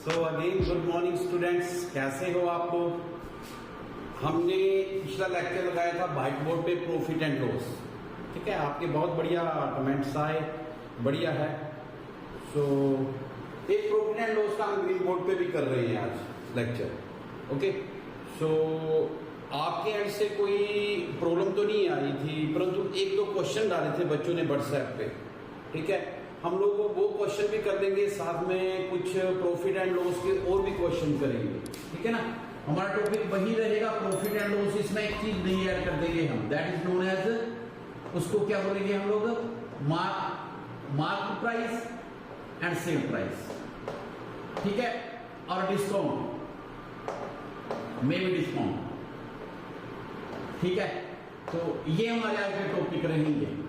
So again good morning students, कैसे हो आप लोग। हमने पिछला लेक्चर लगाया था व्हाइट बोर्ड पे प्रॉफिट एंड लॉस। ठीक है, आपके बहुत बढ़िया कमेंट्स आए, बढ़िया है। सो एक प्रॉफिट एंड लॉस का हम ग्रीन बोर्ड पे भी कर रहे हैं आज लेक्चर। ओके, सो आपके एंड से कोई प्रॉब्लम तो नहीं आई थी, परंतु एक दो क्वेश्चन डाले थे बच्चों ने व्हाट्सएप पे। ठीक है, हम लोग वो क्वेश्चन भी कर देंगे, साथ में कुछ प्रॉफिट एंड लॉस के और भी क्वेश्चन करेंगे। ठीक है ना, हमारा टॉपिक वही रहेगा प्रॉफिट एंड लॉस। इसमें एक चीज नहीं ऐड कर देंगे हम, दैट इज नोन एज, उसको क्या बोलेंगे हम लोग, mark price and sale price. ठीक है, और डिस्काउंट, मे बी डिस्काउंट। ठीक है, तो ये हमारे आज के टॉपिक रहेंगे।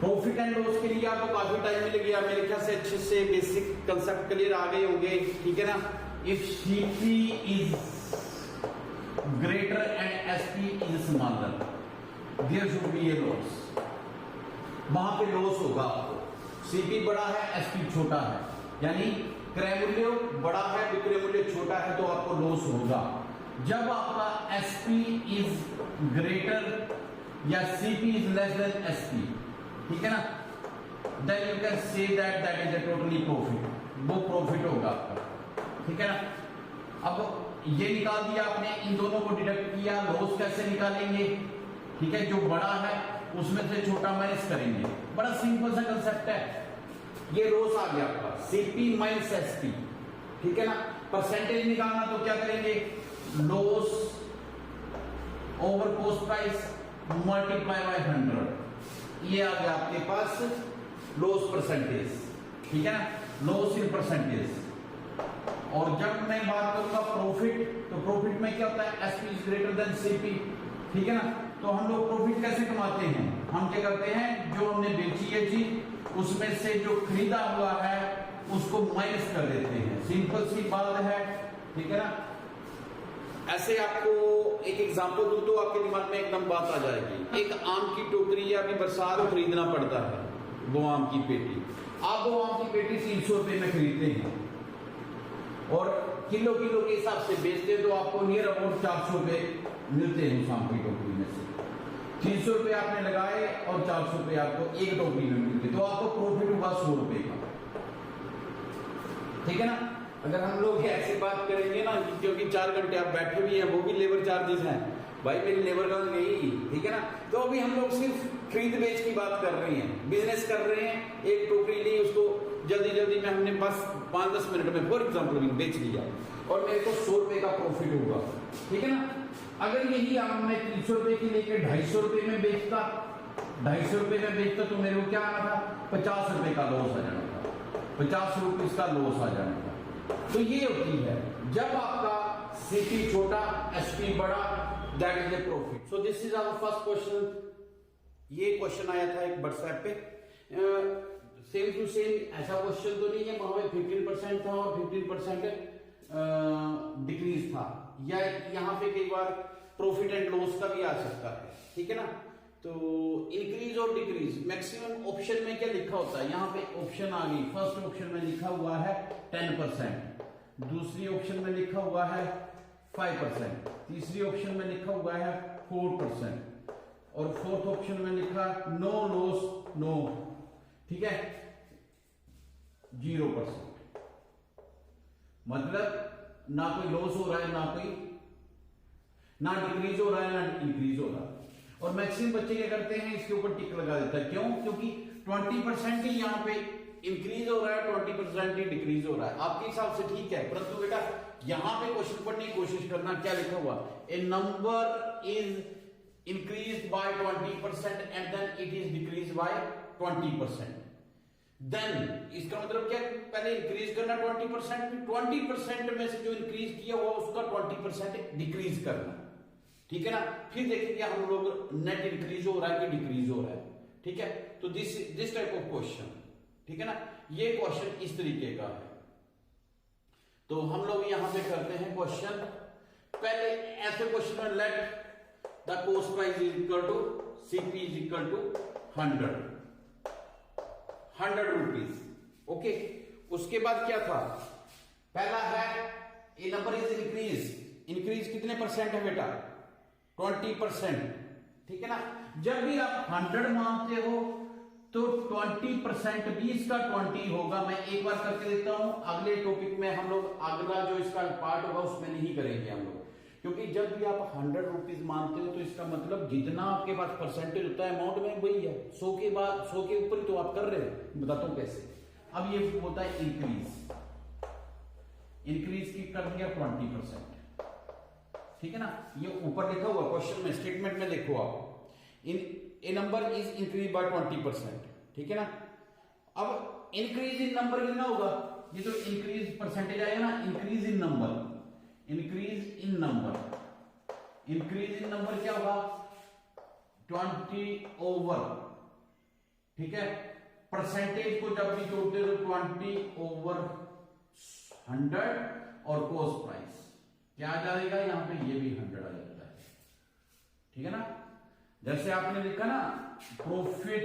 प्रॉफिट एंड लॉस के लिए आपको काफी टाइम मिल गया, मेरे ख्याल से अच्छे से बेसिक कंसेप्ट क्लियर आ गए होंगे। ठीक है ना, if CP is greater and SP is smaller, there should be a loss. वहां पे लॉस होगा आपको। सीपी बड़ा है, एसपी छोटा है, यानी क्रय मूल्य बड़ा है, विक्रय मूल्य छोटा है, तो आपको लॉस होगा। जब आपका एसपी इज ग्रेटर या CP is less than SP, ठीक है ना, then you can say that is a totally profit, वो प्रॉफिट होगा आपका। ठीक है ना, अब ये निकाल दिया आपने, इन दोनों को डिडक्ट किया। लॉस कैसे निकालेंगे? ठीक है, जो बड़ा है उसमें से छोटा माइनस करेंगे। बड़ा सिंपल सा कंसेप्ट है। ये लॉस आ गया आपका सीपी माइनस एसपी। ठीक है ना, परसेंटेज निकालना तो क्या करेंगे, loss over cost price multiply by 100। ये आ गया आपके पास लॉस परसेंटेज। ठीक है ना, लॉस इन परसेंटेज। और जब मैं बात करूंगा प्रॉफिट, तो प्रॉफिट में क्या होता है, SP is greater than CP. ठीक है ना, तो हम लोग प्रॉफिट कैसे कमाते हैं, हम क्या करते हैं, जो हमने बेची है चीज, उसमें से जो खरीदा हुआ है उसको माइनस कर देते हैं। सिंपल सी बात है। ठीक है ना, ऐसे आपको एक एग्जांपल दूं तो आपके दिमाग में एकदम बात आ जाएगी। एक आम की टोकरी या अभी बरसात में खरीदना पड़ता है, वो आम की पेटी। आप वो आम की पेटी 300 रुपए में खरीदते हैं और किलो किलो के हिसाब से बेचते हैं, तो आपको नियर अबाउट 400 रुपए मिलते हैं उस आम की टोकरी में से। 300 रुपए आपने लगाए और 400 रुपए आपको एक टोकरी में मिलते, तो आपको प्रॉफिट होगा 100 रुपए का। ठीक है ना, अगर हम लोग ऐसे बात करेंगे ना, क्योंकि 4 घंटे आप बैठे भी हैं, वो भी लेबर चार्जेस हैं, भाई मेरी लेबर कहाँ गई। ठीक है ना, तो अभी हम लोग सिर्फ खरीद बेच की बात कर रहे हैं, बिजनेस कर रहे हैं। एक टोकरी ली, उसको जल्दी जल्दी में हमने बस 5-10 मिनट में फॉर एग्जाम्पल बेच लिया और मेरे को 100 रुपए का प्रॉफिट होगा। ठीक है ना, अगर यही आम मैं 300 रुपए की लेकर 250 रुपए में बेचता, 250 रुपए में बेचता, तो मेरे को क्या आना था, 50 रुपए का लॉस आ जाना था, 50 रुपए का लॉस आ जाना था। तो ये होती है जब आपका सीपी छोटा, एसपी बड़ा, that is a profit. So this is our first question. ये क्वेश्चन आया था एक व्हाट्सएप पे, सेम टू सेम ऐसा क्वेश्चन तो नहीं है, वहां पे 15% था और 15% डिक्रीज था, या यहां पे कई बार प्रॉफिट एंड लॉस का भी आ सकता है। ठीक है ना, तो इंक्रीज और डिक्रीज मैक्सिमम ऑप्शन में क्या लिखा होता है, यहां पे ऑप्शन आ गई। फर्स्ट ऑप्शन में लिखा हुआ है 10%, दूसरी ऑप्शन में लिखा हुआ है 5%, तीसरी ऑप्शन में लिखा हुआ है 4%, और फोर्थ ऑप्शन में लिखा नो लॉस नो। ठीक है, 0%, मतलब ना कोई लॉस हो रहा है, ना डिक्रीज हो रहा है, ना इंक्रीज हो रहा है। और मैक्सिमम बच्चे क्या करते हैं, इसके ऊपर टिक लगा देता है। क्यों? क्योंकि 20% ही यहां पे इंक्रीज हो रहा है, 20% ही डिक्रीज हो रहा है। आपके हिसाब से ठीक है, परंतु बेटा यहां पे क्वेश्चन पढ़ने की कोशिश करना, क्या लिखा हुआ, a number is increase by 20% and then it is decrease by 20%। Then इसका मतलब क्या, पहले इंक्रीज करना 20% में, 20% में से जो इंक्रीज किया हुआ उसका 20% डिक्रीज करना। ठीक है ना, फिर देखेंगे हम लोग नेट इंक्रीज हो रहा है कि डिक्रीज हो रहा है। ठीक है, तो दिस टाइप ऑफ क्वेश्चन। ठीक है ना, ये क्वेश्चन इस तरीके का है। तो हम लोग यहां पे करते हैं क्वेश्चन। पहले ऐसे क्वेश्चन में let the cost price is equal to CP is equal to 100 rupees. Okay, उसके बाद क्या था, पहला है a number is increase, increase कितने परसेंट है बेटा? 20%, ठीक है ना। जब भी आप 100 मानते हो तो 20% भी इसका 20 होगा। मैं एक बार करके देता हूं, अगले टॉपिक में हम लोग अगला जो इसका पार्ट होगा उसमें नहीं करेंगे हम लोग, क्योंकि जब भी आप 100 रुपीज मानते हो तो इसका मतलब जितना आपके पास परसेंटेज होता है अमाउंट में वही है, 100 के बाद 100 के ऊपर तो आप कर रहे हो। बताता हूं कैसे। अब ये होता है इंक्रीज, इंक्रीज की कर दिया 20%, ठीक है ना। ये ऊपर लिखा हुआ क्वेश्चन में, स्टेटमेंट में देखो आप, ए नंबर इज इंक्रीज बाय 20%, ठीक है ना। अब इंक्रीज इन नंबर कितना होगा? ये तो इंक्रीज परसेंटेज आएगा ना, increase in number, increase in number, increase in number क्या होगा? 20 ओवर, ठीक है। परसेंटेज को जब भी जोड़ते हो 20 ओवर 100 और कॉस्ट प्राइस क्या आ जाएगा? यहां पे ये भी 100 आ जाता है, ठीक है ना। जैसे आपने लिखा ना प्रॉफिट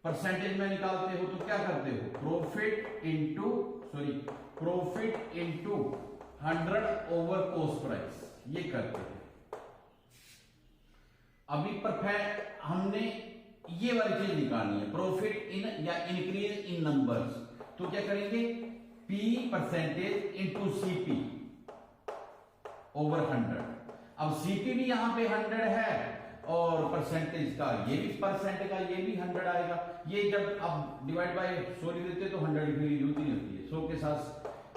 परसेंटेज में निकालते हो तो क्या करते हो? Profit into 100 over cost price, ये करते हैं। अभी परफेक्ट हमने ये वाली चीज निकालनी है, प्रॉफिट इन या इंक्रीज इन नंबर्स, तो क्या करेंगे? P percentage into CP over 100। अब CP भी यहां पे 100 है और परसेंटेज का ये भी परसेंट का ये भी 100 आएगा। ये जब आप डिवाइड बाय 100 लिख देते तो 100 डिग्री होती नहीं होती है। 100 के साथ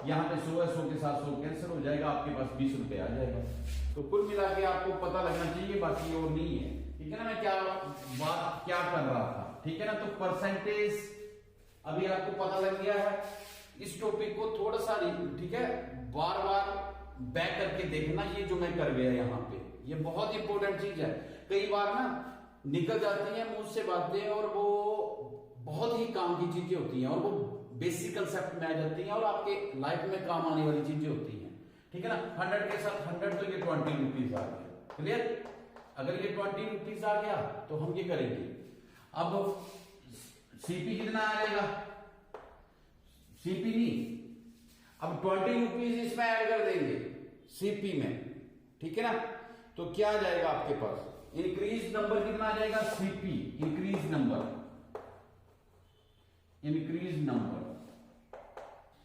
यहाँ पे 100 है, 100 के साथ 100 कैंसिल हो जाएगा, आपके पास 20 रुपए आ जाएगा। तो कुल मिला के आपको पता लगना चाहिए, बाकी और नहीं है, ठीक है ना। मैं क्या बात क्या कर रहा था, ठीक है ना। तो परसेंटेज अभी आपको पता लग गया है। इस टॉपिक को थोड़ा सा, ठीक है, बार बार बैक करके देखना, ये जो मैं कर गया यहाँ पे, ये बहुत इंपॉर्टेंट चीज है। कई बार ना निकल जाती है मुंह से बातें और वो बहुत ही काम की चीजें होती हैं और वो बेसिक कंसेप्ट में आ जाती हैं और आपके लाइफ में काम आने वाली चीजें होती हैं, ठीक है ना। 100 के साथ 100 तो ये 20 रुपीज आ गया, क्लियर। अगर ये 20 रुपीज आ गया तो हम ये करेंगे। अब CP कितना आएगा? CP नहीं, अब 20 रुपीज इसमें ऐड कर देंगे CP में, ठीक है ना। तो क्या आ जाएगा आपके पास? इंक्रीज नंबर कितना आ जाएगा? CP increase number, increase number,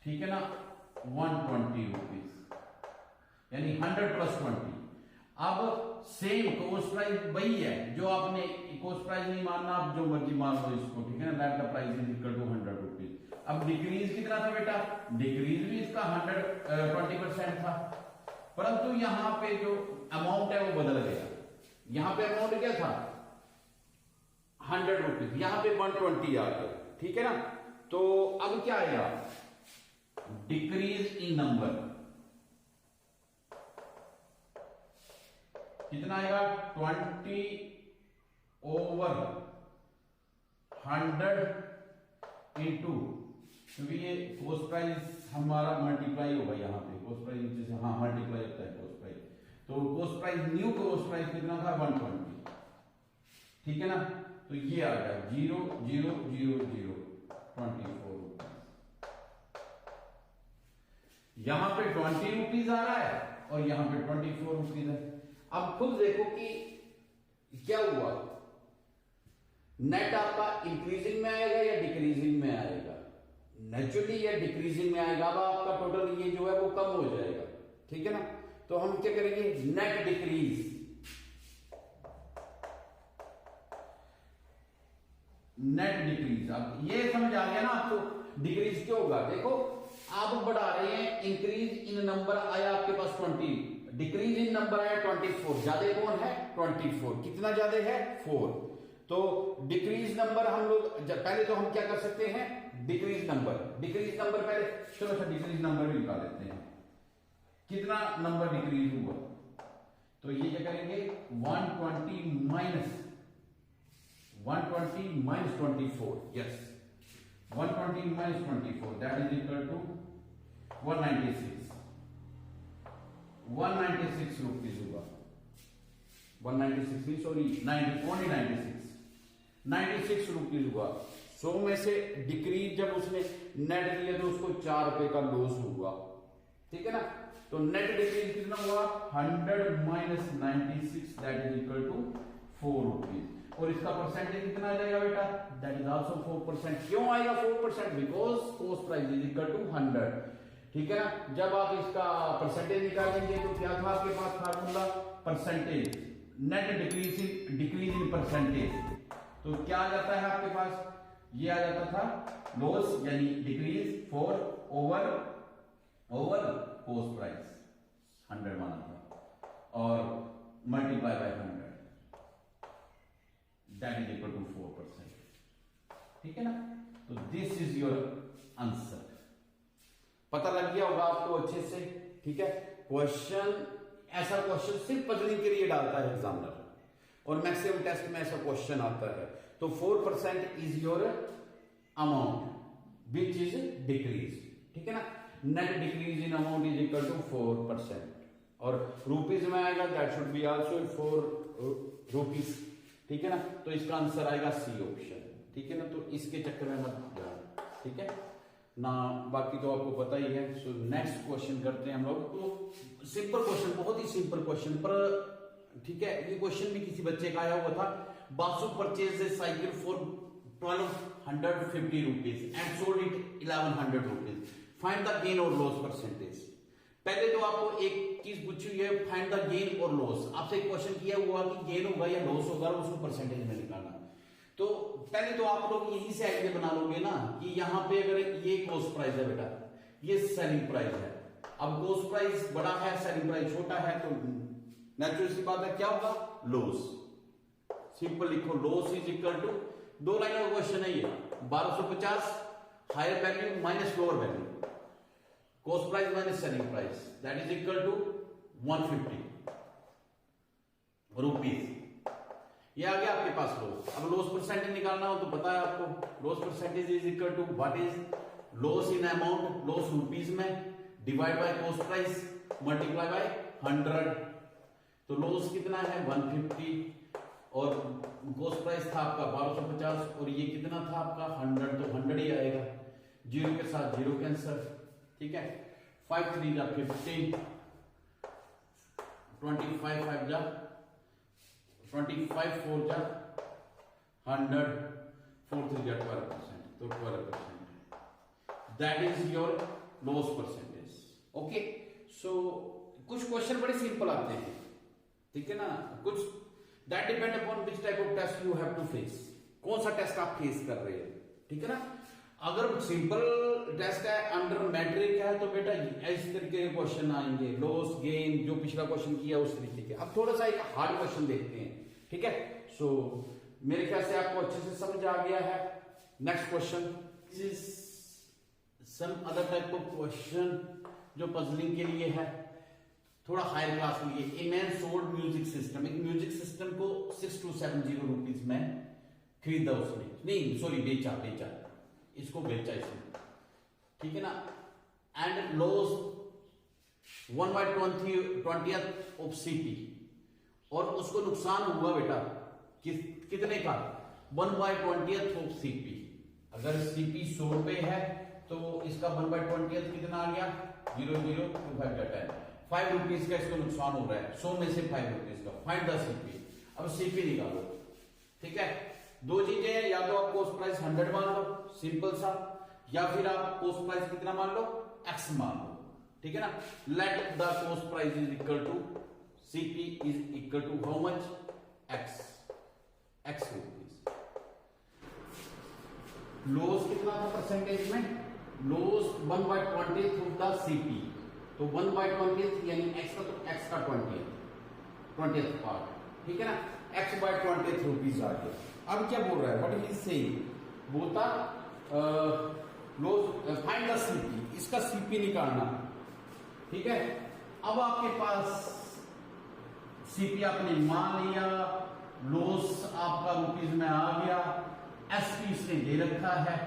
ठीक है ना, 120 रुपीज, यानी 100 प्लस 20। अब सेम कॉस्ट प्राइस वही है जो आपने, कॉस्ट प्राइस नहीं मानना, आप जो मर्जी मान लो इसको, ठीक है ना। That the price is equal to 100 rupees. अब डिक्रीज कितना था बेटा? डिक्रीज भी इसका 20% था, परंतु यहां पे जो अमाउंट है वो बदल गया। यहां पे अमाउंट क्या था? 100 रुपीज, यहां पे 120 आ गया, ठीक है ना। तो अब क्या आएगा? डिक्रीज इन नंबर कितना आएगा? 20 ओवर 100 इंटू, क्योंकि ये कॉस्ट प्राइस हमारा मल्टीप्लाई होगा यहाँ पे, कॉस्ट प्राइस नीचे से, हाँ मल्टीप्लाई होता है कॉस्ट प्राइस। तो cost price, new cost price कितना था? 120, ठीक है ना। तो ये आ गया 0,0,0,0,24 रुपीज। यहां पे 20 रुपीज आ रहा है और यहां पे 24 रुपीज है। अब खुद देखो कि क्या हुआ, नेट आपका इंक्रीजिंग में आएगा या डिक्रीजिंग में आएगा? नेचुरली या डिक्रीजिंग में आएगा। अब आपका टोटल ये जो है वो कम हो जाएगा, ठीक है ना। तो हम क्या करेंगे? Net decrease, net decrease. अब ये समझ आ गया ना आपको, डिक्रीज क्यों होगा? देखो आप बढ़ा रहे हैं, इंक्रीज इन नंबर आया आपके पास 20, डिक्रीज इन नंबर आया 24, ज्यादा कौन है? 24। कितना ज्यादा है? 4। तो डिक्रीज नंबर हम लोग पहले तो हम क्या कर सकते हैं? डिक्रीज नंबर, डिक्रीज नंबर पहले, चलो अच्छा डिक्रीज नंबर भी निकाल लेते हैं। कितना नंबर डिक्रीज हुआ? तो ये क्या करेंगे? 120 minus 24, yes, 120 minus 24, that is equal to 196 rupees होगा। 196 नहीं, सॉरी, 96 रुपीज हुआ। 100 में से डिक्रीज जब उसने नेट लिया तो उसको 4 रुपए का लॉस हुआ, ठीक है ना। तो नेट डिक्रीज कितना हुआ 100 minus 96 that is equal to 4 rupees. और इसका परसेंटेज कितना आ जाएगा बेटा, दैट इज आल्सो 4%। क्यों आएगा 4%? Because cost price is equal to 100, ठीक है ना। जब आप इसका परसेंटेज निकालेंगे तो क्या था आपके पास formula, percentage net decrease in percentage. तो क्या आ जाता है आपके पास, ये आ जाता था लॉस यानी decrease for over cost price 100 माना था और multiply by 100 that is equal to 4%, ठीक है ना। तो दिस इज योर आंसर। पता लग गया होगा आपको अच्छे से, ठीक है। क्वेश्चन ऐसा क्वेश्चन सिर्फ पजलिंग के लिए डालता है एग्जामिनर और मैक्सिमम टेस्ट में ऐसा क्वेश्चन आता है। तो 4% is your amount which is decrease, ठीक है ना। Net decrease in amount is equal to 4% और रुपीज में आएगा that should be also 4 rupees, ठीक है ना। तो इसका आंसर आएगा सी ऑप्शन, ठीक है ना। तो इसके चक्कर में मत जाओ, ठीक है ना। बाकी तो आपको पता ही है। सो नेक्स्ट क्वेश्चन करते हैं हम लोग। तो सिंपल क्वेश्चन, बहुत ही सिंपल क्वेश्चन, पर ठीक है ये क्वेश्चन भी किसी बच्चे का आया हुआ था। Basu purchase a cycle for 1250 rupees and sold it 1100 rupees, find the gain और लॉस परसेंटेज। पहले तो आपको एक चीज पूछी हुई है, फाइंड द गेन और लॉस। आपसे एक क्वेश्चन किया हुआ कि गेन होगा या लॉस होगा, उसको परसेंटेज में निकालना। तो पहले तो आप लोग यहीं से आइडिया बना लोगे ना कि यहां पे अगर ये कॉस्ट प्राइस है बेटा, ये सेलिंग प्राइस है। अब कॉस्ट प्राइस बड़ा है, सेलिंग प्राइस छोटा है, तो नेचुरल सी बात है क्या होगा, लॉस। सिंपल लिखो, loss is equal to, 2 line का क्वेश्चन है ये, 1250 higher value minus lower value, cost price minus selling price that is equal to 150 rupees. ये आ गया आपके पास लॉस। अब लॉस परसेंटेज निकालना हो तो पता है आपको, loss percentage is equal to what is loss in amount, loss rupees में, divide by cost price multiply by 100। तो लॉस कितना है 150 और कॉस्ट प्राइस था आपका 1250 और ये कितना था आपका 100, तो 100 ही आएगा। जीरो के साथ जीरो कैंसर, ठीक है। 5 3 जा 15, 25 5 जा 25 4 जा 100, 4 3 जा 12%, तो 12% that is your loss percentage. Okay, so कुछ क्वेश्चन बड़े सिंपल आते हैं, ठीक है ना। कुछ that depend upon which type of test you have to face, कौन सा टेस्ट आप फेस कर रहे हैं, ठीक है ना। अगर सिंपल टेस्ट है, अंडर मैट्रिक है, तो बेटा इस तरीके के क्वेश्चन आएंगे, लॉस गेन, जो पिछला क्वेश्चन किया उस तरीके के। अब थोड़ा सा एक हार्ड क्वेश्चन देखते हैं, ठीक है। सो मेरे ख्याल से आपको अच्छे से समझ आ गया है। Next question is some other type of question जो पजलिंग के लिए है, थोड़ा हायर क्लास के लिए। A man sold music system, एक म्यूजिक सिस्टम को 6270 रुपीज में खरीदा उसने, नहीं सॉरी बेचा, इसको बेचा इसने, ठीक है ना। And loss 1/20th of CP, और उसको नुकसान हुआ बेटा कितने का 1/20th ऑफ सीपी। अगर सीपी 100 रुपए है तो इसका 1/20th कितना आ गया 0.025 5 रुपीज का इसको नुकसान हो रहा है, 100 में से 5 रुपीज का। Find the CP. अब सीपी निकालो, ठीक है। दो चीजें हैं, या तो आप कॉस्ट प्राइस 100 मान लो सिंपल सा, या फिर आप कॉस्ट प्राइस कितना मान लो x मान लो, ठीक है ना। Let the cost price is equal to CP is equal to how much x rupees. Loss कितना था परसेंटेज में, loss 1/20th of the CP, तो 1/20th यानी x का, तो x का 20th पार्ट, ठीक है ना। x/20th रुपीज आ गया। अब क्या बोल रहा है, व्हाट इज सेइंग, बोलता लॉस फाइंड द सीपी, इसका सीपी निकालना, ठीक है। अब आपके पास सीपी आपने मान लिया, लॉस आपका रुपीज में आ गया, एसपी इसने दे रखा है,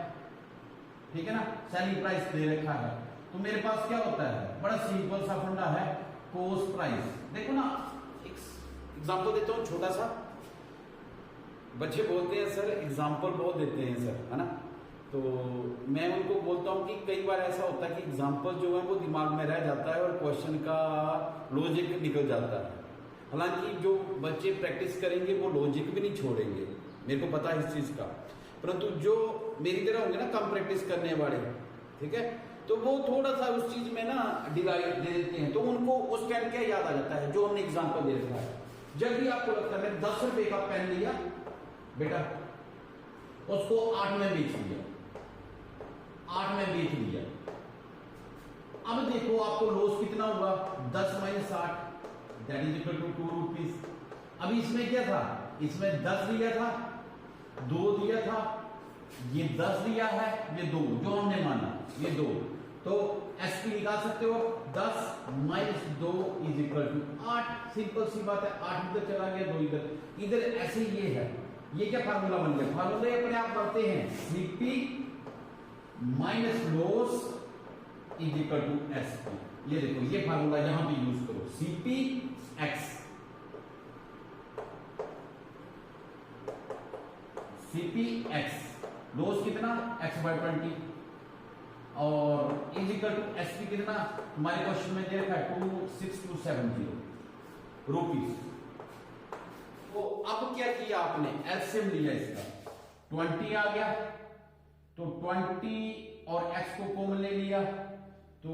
ठीक है ना, सेलिंग प्राइस दे रखा है। तो मेरे पास क्या होता है, बड़ा सिंपल सा फंडा है, कॉस्ट प्राइस। देखो ना, एक एग्जांपल देता हूं छोटा सा। बच्चे बोलते हैं सर एग्जांपल बहुत देते हैं सर, है ना। तो मैं उनको बोलता हूँ कि कई बार ऐसा होता है कि एग्जाम्पल जो है वो दिमाग में रह जाता है और क्वेश्चन का लॉजिक निकल जाता है। हालांकि जो बच्चे प्रैक्टिस करेंगे वो लॉजिक भी नहीं छोड़ेंगे, मेरे को पता है इस चीज का, परंतु जो मेरी तरह होंगे ना कम प्रैक्टिस करने वाले, ठीक है, तो वो थोड़ा सा उस चीज में ना डिलाइट दे देते हैं, तो उनको उस टाइम क्या याद आ जाता है जो हमने एग्जाम्पल दे रखा है। जब भी आपको लगता है 10 रुपए का पेन लिया बेटा, उसको 8 में बेच दिया, 8 में बेच दिया, अब देखो आपको लॉस कितना हुआ, 10 minus 8 that is equal to 2 rupees. अभी इसमें क्या था, इसमें 10 दिया था, 2 दिया था, ये 10 दिया है, ये 2 जो हमने माना ये 2, तो एसपी निकाल सकते हो, 10 minus 2 is equal to 8। Simple सी बात है, 8 इधर चला गया, 2 इधर, इधर ऐसे ये है, ये क्या फार्मूला बन गया, फार्मूले अपने आप बढ़ते हैं, CP minus loss is equal to SP. ये देखो ये फार्मूला यहां पे यूज करो, CP x, CP x loss कितना x बाय 20 और इज इक्वल टू एसपी कितना, हमारे क्वेश्चन में दे रखा है 26270 रुपीज। तो अब क्या किया आपने, एलसीएम लिया इसका, 20 आ गया, तो 20 और x को कॉमन ले लिया, तो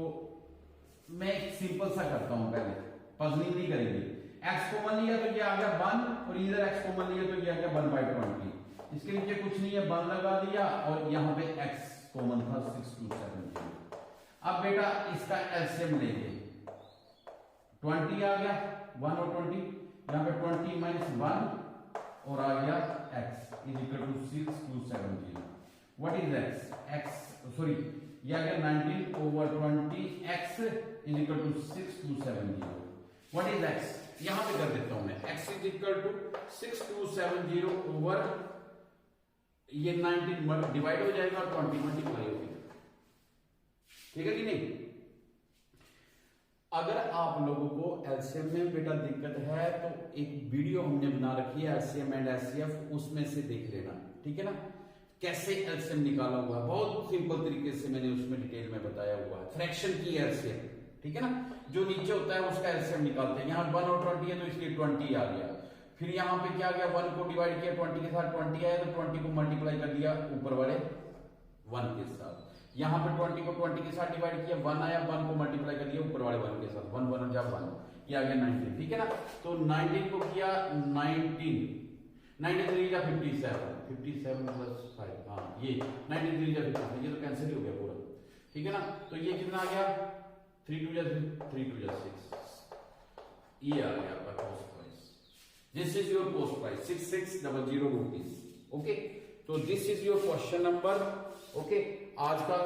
मैं एक सिंपल सा करता हूं, पहले पजलिंग नहीं करेंगे, x कॉमन लिया तो ये आ गया 1 और इधर x कॉमन लिया तो ये आ गया 1 बाय 20, इसके नीचे कुछ नहीं है, 1 लगा दिया और यहां पे x कॉमन था 6270। अब बेटा इसका एलसीएम लेंगे, 20 आ गया 1 और 20, यहां पे 20 माइनस 1 और आ गया x is equal to 6270। What is x, x sorry ये आ गया 19 over 20, x is equal to 6270। What is x, यहां पे कर देता हूं मैं, x is equal to 6270 over ये 19 डिवाइड हो जाएगा और 20 मल्टीप्लाई हो जाएगा, ठीक है कि नहीं। अगर आप लोगों को एलसीएम में बेटा दिक्कत है तो एक वीडियो हमने बना रखी है एलसीएम एंड एचसीएफ, उसमें से देख लेना, ठीक है ना, कैसे एलसीएम निकाला हुआ है, बहुत सिंपल तरीके से मैंने उसमें डिटेल में बताया हुआ है, फ्रैक्शन की एलसीएम, ठीक है ना, जो नीचे होता है उसका एलसीएम निकालते हैं। यहाँ 1 और 20 है तो इसलिए 20 आ गया, फिर यहाँ पे क्या गया, 1 को डिवाइड किया 20 के साथ, 20 आया तो 20 को मल्टीप्लाई कर दिया ऊपर वाले 1 के साथ, यहाँ पे 20 को 20 के साथ डिवाइड किया, 1 आया, 1 को मल्टीप्लाई कर दिया ऊपर वाले 1 के साथ, 1 1 जब 1, ये आ गया 19, ठीक है ना। तो 19 को किया 19, 93 या 57, 57 प्लस 5, हाँ ये 93 या 57, ये तो कैंसिल ही हो गया पूरा, ठीक है ना। तो ये कितना आ गया, 3 2 या 6, ये आ गया आपका cost price, this is your cost price 6600 rupees, okay. तो this is your question number, okay. आज का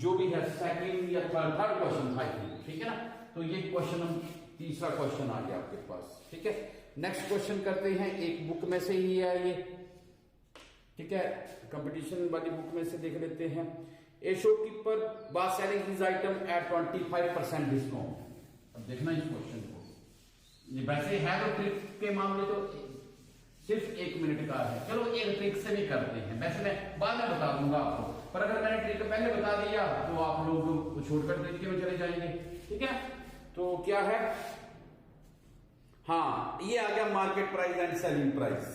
जो भी है सेकंड या थर्ड क्वेश्चन था, ठीक है ना। तो ये क्वेश्चन हम तीसरा क्वेश्चन आ गया आपके पास, ठीक है। नेक्स्ट क्वेश्चन करते हैं, एक बुक में से ही है ये, ठीक है, कंपटीशन वाली बुक में से देख लेते हैं। A shopkeeper was selling his item at 25% discount. अब देखना इस क्वेश्चन को, ये वैसे है तो ट्रिक के मामले तो सिर्फ 1 मिनट का है, चलो एक ट्रिक से भी करते हैं, वैसे मैं बाद में बता दूंगा आपको, पर अगर मैंने ट्रिक पहले बता दिया तो आप लोग छोड़कर तरीके में चले जाएंगे, ठीक है। तो क्या है, हाँ ये आ गया market price and selling price,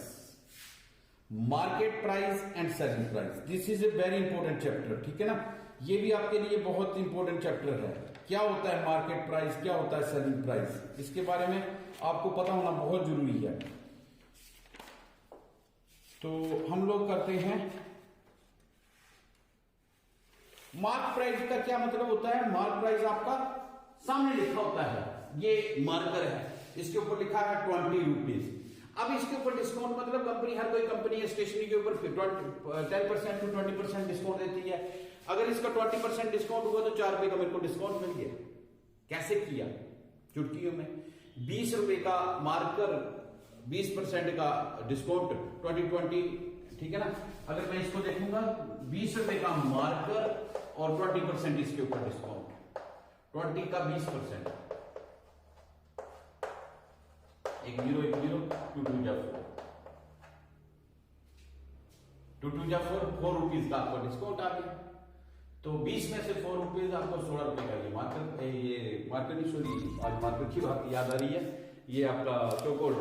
market price and selling price, this is a very important chapter, ठीक है ना। ये भी आपके लिए बहुत इंपॉर्टेंट चैप्टर है, क्या होता है मार्केट प्राइस, क्या होता है सेलिंग प्राइस, इसके बारे में आपको पता होना बहुत जरूरी है। तो हम लोग करते हैं, मार्क प्राइस का क्या मतलब होता है, मार्क प्राइस आपका सामने लिखा होता है, ये मार्कर है, इसके ऊपर लिखा है 20 रुपीज। अब इसके ऊपर डिस्काउंट मतलब कंपनी, हर कोई कंपनी स्टेशनरी के ऊपर 10% to 20% डिस्काउंट देती है। अगर इसका 20% डिस्काउंट हुआ तो 4 रुपए का मेरे को डिस्काउंट मिल गया। कैसे किया, चुटकियों में 20 रुपए का मार्कर, 20% का डिस्काउंट 2020, ठीक है ना। अगर मैं इसको देखूंगा 20 रुपए का मार्कर और 20% इसके ऊपर डिस्काउंट, 20 का 20%, 1 0 1 0 2 2 जा 4, 2 2 जा 4 रुपीज का आपको डिस्काउंट आ गया। तो 20 में से 4 रुपीज आपको 16 रुपए का ये मार्केट सॉरी आज मार्केट की बात याद आ रही है, ये आपका चौकोर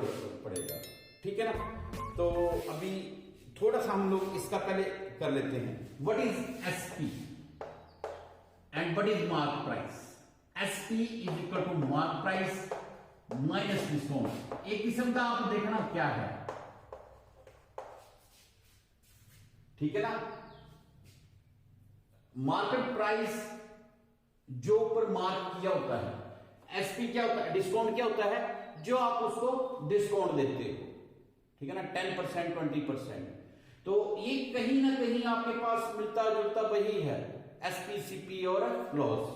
पड़ेगा, ठीक है ना। तो अभी थोड़ा सा हम लोग इसका पहले कर लेते हैं, what is SP and what is mark price. SP is equal to mark price minus discount. एक किस्म का आप देखना क्या है, ठीक है ना। मार्केट प्राइस जो ऊपर मार्क किया होता है, एसपी क्या होता है, डिस्काउंट क्या होता है, जो आप उसको डिस्काउंट देते हो, ठीक है ना, 10% 20%। तो ये कहीं ना कहीं आपके पास मिलता जुलता वही है, एसपी सीपी और लॉस,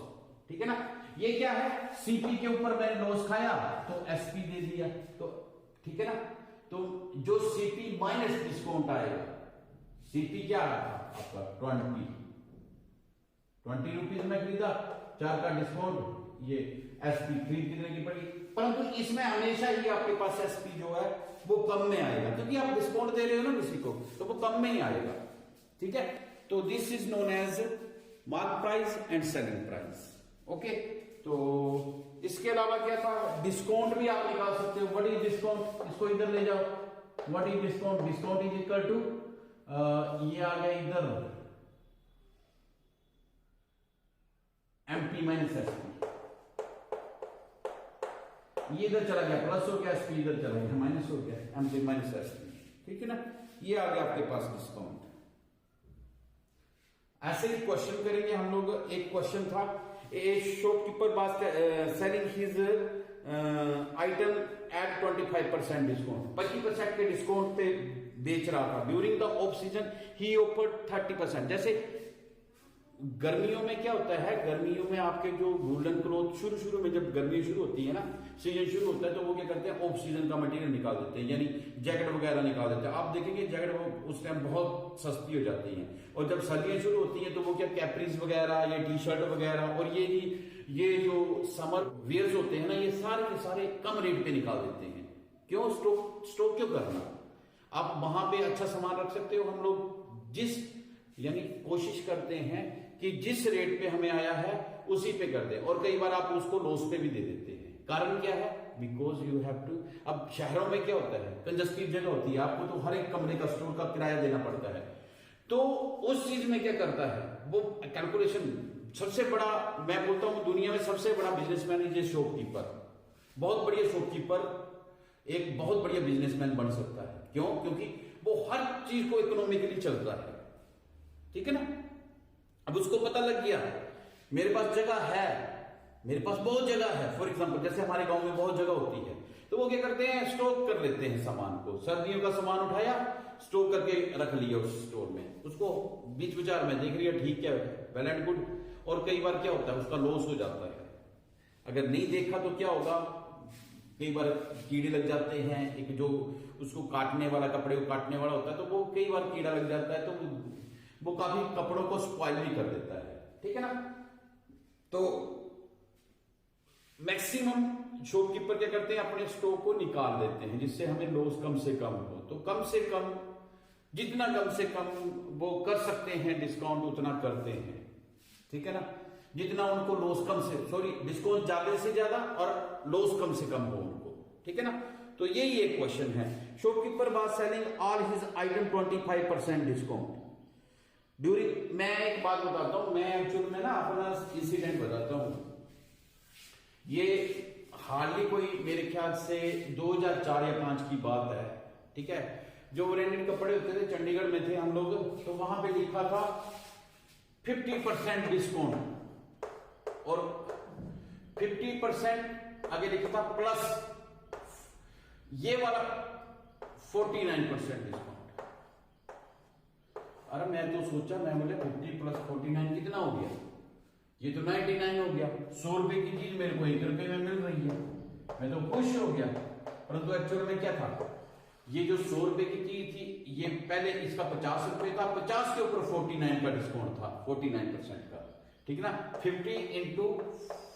ठीक है ना। ये क्या है, सीपी के ऊपर मैंने लॉस खाया तो एसपी दे दिया, तो ठीक है ना। तो जो सीपी माइनस डिस्काउंट आएगा, सीपी क्या आया आपका 20 रुपीज में खरीदा, 4 का डिस्काउंट, ये एसपी खरीद कितने की पड़ी। परंतु इसमें हमेशा ही आपके पास एसपी जो है वो कम में आएगा, क्योंकि आप डिस्काउंट दे रहे हो ना किसी को, तो वो कम में ही आएगा, ठीक है। तो this is known as mark price and selling price, okay. तो इसके अलावा क्या था, डिस्काउंट भी आप निकाल सकते हो। व्हाट इज डिस्काउंट, इसको इधर ले जाओ, what is discount, discount is equal to ये आ गया इधर एमपी माइनस एसपी, ये इधर चला गया, प्लस हो गया, एसपी इधर चला गया, माइनस हो गया, एमपी माइनस एसपी, ठीक है ना। ये आ गया आपके पास डिस्काउंट। ऐसे ही क्वेश्चन करेंगे हम लोग। एक क्वेश्चन था, a shopkeeper was selling his item at 25% discount, 25% के डिस्काउंट पे बेच रहा था। During the off season he offered 30%। जैसे गर्मियों में क्या होता है, गर्मियों में आपके जो गोल्डन क्लॉथ शुरू में जब गर्मी शुरू होती है ना, सीजन शुरू होता है, तो वो क्या करते हैं, ऑफ सीजन का मटेरियल निकाल देते हैं, यानी जैकेट वगैरह निकाल देते हैं। आप देखेंगे जैकेट वो उस टाइम बहुत सस्ती हो जाती है, और जब सर्दियां शुरू होती हैं तो वो क्या कैप्रीज वगैरह, ये टी शर्ट वगैरह, और ये जो समर वेयर्स होते हैं ना, ये सारे के सारे कम रेट पे निकाल देते हैं। क्यों, स्टॉक क्यों करना, आप वहां पे अच्छा सामान रख सकते हो। हम लोग यानी कोशिश करते हैं कि जिस रेट पे हमें आया है उसी पे कर दें, और कई बार आप उसको लॉस पे भी दे देते हैं। कारण क्या है, बिकॉज यू हैव टू। अब शहरों में क्या होता है, कंजस्टेड जगह होती है, आपको तो हर एक कमरे का स्टोर का किराया देना पड़ता है। तो उस चीज में क्या करता है, वो कैलकुलेशन, सबसे बड़ा मैं बोलता हूं दुनिया में सबसे बड़ा बिजनेसमैन है ये शॉपकीपर। बहुत बढ़िया शॉपकीपर एक बहुत बढ़िया बिजनेसमैन बन सकता है। क्यों, क्योंकि वो हर चीज को इकोनॉमिकली चलता है, ठीक है ना। अब उसको पता लग गया मेरे पास जगह है, मेरे पास बहुत जगह है। फॉर एग्जांपल जैसे हमारे गांव में बहुत जगह होती है, तो वो क्या करते हैं, स्टॉक कर लेते हैं सामान को। सर्दियों का सामान उठाया, स्टॉक करके रख लिया उस स्टोर में, उसको बीच विचार में देख लिया, ठीक है, वेल एंड गुड। और कई बार क्या होता है, उसका लॉस हो जाता है। अगर नहीं देखा तो क्या होगा, कई बार कीड़े लग जाते हैं, एक जो उसको काटने वाला, कपड़े को काटने वाला होता है, तो वो कई बार कीड़ा लग जाता है, तो वो काफी कपड़ों को स्पॉइल भी कर देता है, ठीक है ना। तो मैक्सिमम शॉपकीपर क्या करते हैं, अपने स्टॉक को निकाल देते हैं, जिससे हमें लॉस कम से कम हो। तो कम से कम, जितना कम से कम वो कर सकते हैं डिस्काउंट, उतना करते हैं, ठीक है ना। जितना उनको लॉस कम से, सॉरी, डिस्काउंट ज्यादा से ज्यादा और लॉस कम से कम हो उनको, ठीक है ना। तो यही एक क्वेश्चन है। Shopkeeper was selling all his item 25% discount during. मैं एक बात बताता हूं, मैं एक्चुअल में ना अपना इंसिडेंट बताता हूं। ये हार्डली कोई मेरे ख्याल से 2004 या 5 की बात है, ठीक है। जो ब्रांडेड कपड़े होते थे, चंडीगढ़ में थे हम लोग, तो वहां पे लिखा था 50% डिस्काउंट, और 50% आगे लिखा था प्लस ये वाला 49% डिस्काउंट। अरे मैं तो सोचा, मैं बोले 50 प्लस 49 कितना हो गया, ये तो 99 हो गया। 100 रुपए की चीज मेरे को 1 रुपए में मिल रही है, मैं तो खुश हो गया। परंतु एक्चुअल में क्या था, ये जो 100 रुपए की चीज थी, ये पहले इसका 50 रुपए था, 50 के ऊपर 49 का डिस्काउंट था, 49% का, ठीक है ना। 50 इंटू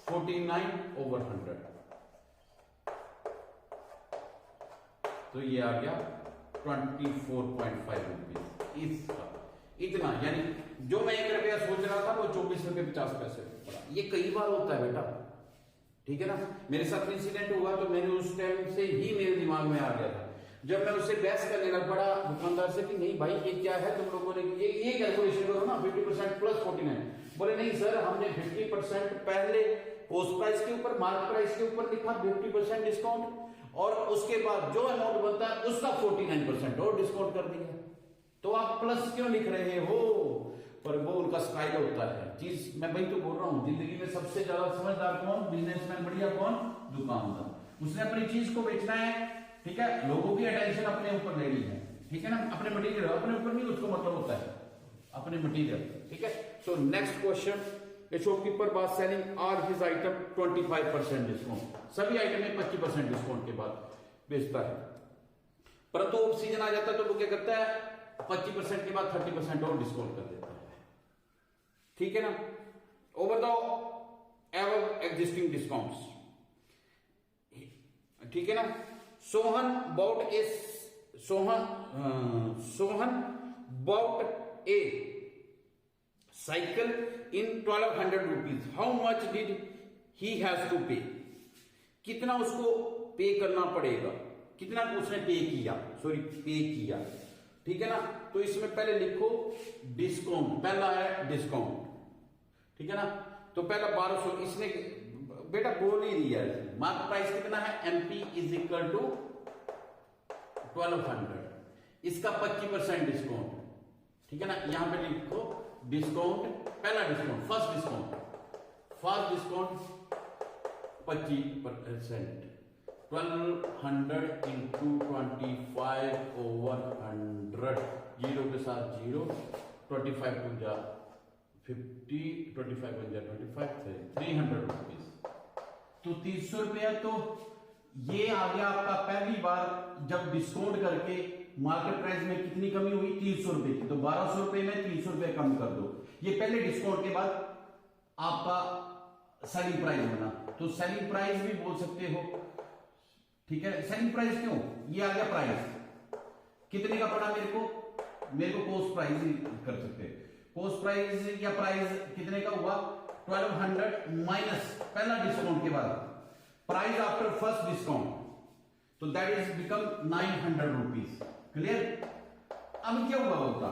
49/100, तो ये आ गया 24.5 रुपीज इसका इतना, यानी जो मैं 1 रुपया सोच रहा था वो 24 रुपये 50 पैसे पड़ा। ये कई बार होता है बेटा, ठीक है ना। मेरे साथ इंसिडेंट हुआ तो मैंने उस टाइम से ही मेरे दिमाग में आ गया था, जब मैं उससे बहस करने लग पड़ा दुकानदार से कि नहीं भाई ये क्या है तुम लोगों ने ये कैलकुलेशन करो ना 50% प्लस 49। बोले नहीं सर हमने 50% पहले पोस्ट प्राइस के ऊपर मार्केट प्राइस के ऊपर लिखा 50% डिस्काउंट और उसके बाद जो अमाउंट बनता है उसका 49% और डिस्काउंट कर दिया। तो आप प्लस क्यों लिख रहे हो? पर वो उनका स्टाइल होता है चीज। मैं वही तो बोल रहा हूं, जिंदगी में सबसे ज्यादा समझदार कौन? बिजनेसमैन बढ़िया कौन? दुकानदार। उसने अपनी चीज को बेचना है, ठीक है, लोगों की अटेंशन अपने ऊपर लेनी है, ठीक है ना। अपने मटेरियल अपने ऊपर नहीं, उसको मतलब होता है अपने मटेरियल, ठीक है। So next question, A shopkeeper was selling all his item 25% discount. सभी आइटम में 25% डिस्काउंट के बाद बेचता है, परंतु ऑफ सीजन आ जाता है तो वो क्या करता है 25% के बाद 30% और डिस्काउंट कर देता है, ठीक है ना। Over the ever existing discounts, ठीक है ना। Sohan bought a cycle in 1200 rupees. How much did he has to pay? कितना उसको पे करना पड़ेगा, कितना उसने पे किया, ठीक है ना। तो इसमें पहले लिखो डिस्काउंट, पहला है डिस्काउंट, ठीक है ना। तो पहला 1200 इसने बेटा बोल ही दिया है। मार्केट प्राइस कितना है? MP इज इक्वल टू 1200, इसका 25% डिस्काउंट, ठीक है ना। यहां पे लिखो डिस्काउंट, पहला discount first discount 25%, 1200 into 25 over 100, zero के साथ जीरो, 25 टू जा 50, 25 बन जा 25, 300 रुपीज। तो 300 रुपया तो ये आ गया आपका पहली बार जब डिस्काउंट करके मार्केट प्राइस में कितनी कमी हुई 300 रुपए की, तो 1200 रुपए में 300 रुपए कम कर दो। ये पहले डिस्काउंट के बाद आपका सेलिंग प्राइस बना, तो सेलिंग प्राइस भी बोल सकते हो, ठीक है। सेलिंग प्राइस क्यों? ये आ गया प्राइस कितने का पड़ा मेरे को कॉस्ट प्राइस ही कर सकते हैं। कॉस्ट प्राइस या प्राइस कितने का हुआ 1200 माइनस पहला डिस्काउंट के बाद प्राइस आफ्टर फर्स्ट डिस्काउंट, तो that is become 900 rupees. Clear? अब क्या हुआ होगा,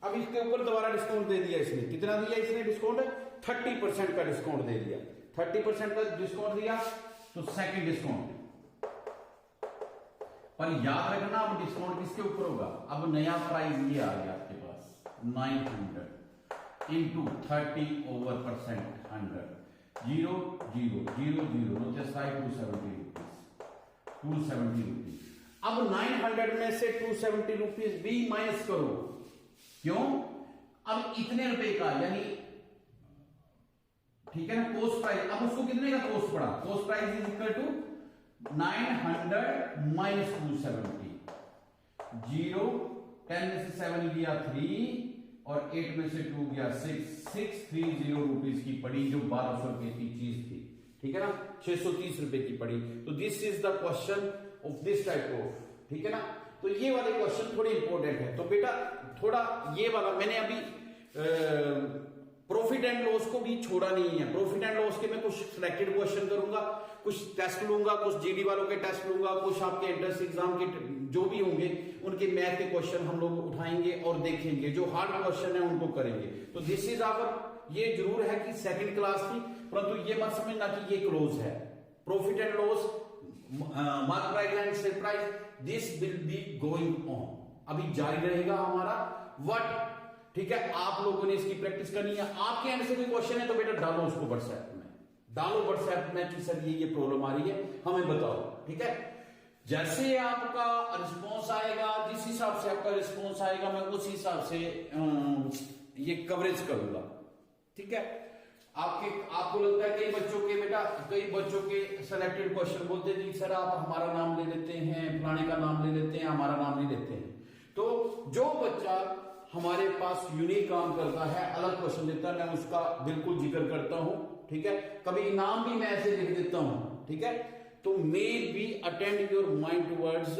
अब इसके ऊपर दोबारा डिस्काउंट दे दिया इसने। कितना दिया इसने डिस्काउंट? 30% का डिस्काउंट दे दिया। 30% का डिस्काउंट दिया तो सेकंड डिस्काउंट। पर याद रखना अब डिस्काउंट किसके ऊपर होगा? अब नया प्राइस ये आ गया आपके पास 900 इंटू 30 ओवर परसेंट 100, 0 0 0 0 270 रुपीज। अब 900 में से 270 रुपीज भी माइनस करो। क्यों? अब इतने रुपए का, यानी ठीक है ना, कॉस्ट प्राइस। अब उसको कितने का कॉस्ट पड़ा? Cost price is equal to 900 minus 270, 0 10 में से 7 गया 3 और 8 में से 2 गया 630 रुपीज की पड़ी, जो 1200 रुपए की चीज थी, ठीक है ना। 630 रुपए की पड़ी। तो this is the question of this type of, ठीक है ना। तो ये वाले क्वेश्चन थोड़े इंपॉर्टेंट है। तो बेटा थोड़ा ये वाला मैंने अभी प्रॉफिट एंड लॉस को भी छोड़ा नहीं है। प्रॉफिट एंड लॉस के मैं कुछ सिलेक्टेड क्वेश्चन करूंगा, कुछ टेस्ट लूंगा, कुछ जीडी वालों के टेस्ट लूंगा, कुछ आपके एंट्रेंस एग्जाम के जो भी होंगे उनके मैथ के क्वेश्चन हम लोग उठाएंगे और देखेंगे। जो हार्ड क्वेश्चन है उनको करेंगे। तो दिस इज आवर, ये जरूर है कि सेकंड क्लास थी, परंतु ये मत समझना कि ये क्लोज है। Profit and loss, market price and sale price, this will be going on, अभी जारी रहेगा हमारा व्हाट, ठीक है। आप लोगों ने इसकी प्रैक्टिस करनी है। आपके एंड से कोई क्वेश्चन है तो बेटा डालो उसको व्हाट्सएप में, डालो व्हाट्सएप में कि सर ये प्रॉब्लम आ रही है, हमें बताओ, ठीक है। जैसे आपका रिस्पॉन्स आएगा, जिस हिसाब से आपका रिस्पॉन्स आएगा, मैं उस हिसाब से ये कवरेज करूंगा, ठीक है। आपको लगता है कई बच्चों के सिलेक्टेड क्वेश्चन बोलते हैं सर आप हमारा नाम ले लेते हैं, फलाने का नाम ले लेते हैं, हमारा नाम नहीं लेते हैं। तो जो बच्चा हमारे पास यूनिक काम करता है, अलग क्वेश्चन देता है, मैं उसका बिल्कुल जिक्र करता हूं, ठीक है। कभी नाम भी मैं ऐसे लिख देता हूं, ठीक है। तो may be attend your mind towards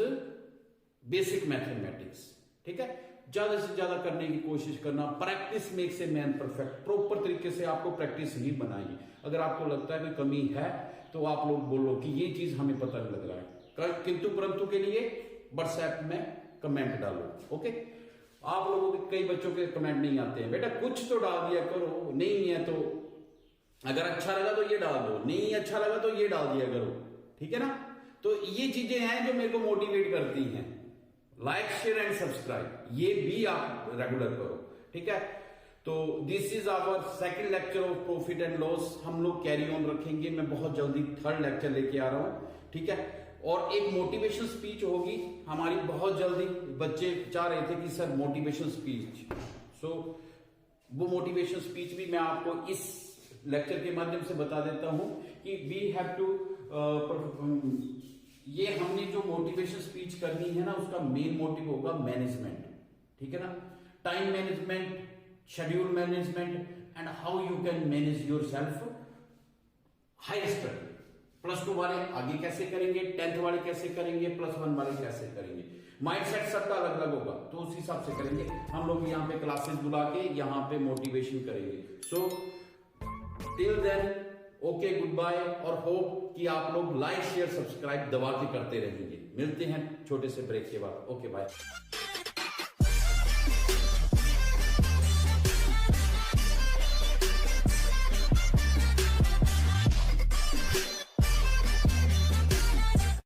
basic mathematics, ठीक है। ज्यादा से ज्यादा करने की कोशिश करना, practice makes a man perfect, proper तरीके से आपको प्रैक्टिस ही बनाइए। अगर आपको लगता है कि कमी है तो आप लोग बोलो कि ये चीज हमें पता नहीं लग रहा है, किंतु परंतु के लिए व्हाट्सएप में कमेंट डालो, ओके। आप लोगों के कई बच्चों के कमेंट नहीं आते हैं, बेटा कुछ तो डाल दिया करो, नहीं है तो अगर अच्छा लगा तो ये डाल दो, नहीं अच्छा लगा तो ये डाल दिया करो, ठीक है ना। तो ये चीजें हैं जो मेरे को मोटिवेट करती हैं। लाइक शेयर एंड सब्सक्राइब ये भी आप रेगुलर करो, ठीक है। तो this is our second lecture of profit and loss. हम लोग कैरी ऑन रखेंगे, मैं बहुत जल्दी थर्ड लेक्चर लेके आ रहा हूं, ठीक है। और एक मोटिवेशन स्पीच होगी हमारी बहुत जल्दी। बच्चे चाह रहे थे कि सर मोटिवेशन स्पीच, सो वो मोटिवेशन स्पीच भी मैं आपको इस लेक्चर के माध्यम से बता देता हूं कि वी हैव टू ये हमने जो मोटिवेशन स्पीच करनी है ना, उसका मेन मोटिव होगा मैनेजमेंट, ठीक है ना। Time management, schedule management and how you can manage yourself higher study. +2 वाले आगे कैसे करेंगे, 10th वाले कैसे करेंगे, +1 वाले कैसे करेंगे। माइंडसेट सबका अलग अलग होगा, तो उस हिसाब से करेंगे। हम लोग यहाँ पे क्लासेस बुला के यहाँ पे मोटिवेशन करेंगे। So till then okay, goodbye, और होप कि आप लोग लाइक शेयर सब्सक्राइब दबा के करते रहेंगे। मिलते हैं छोटे से ब्रेक के बाद। Okay bye.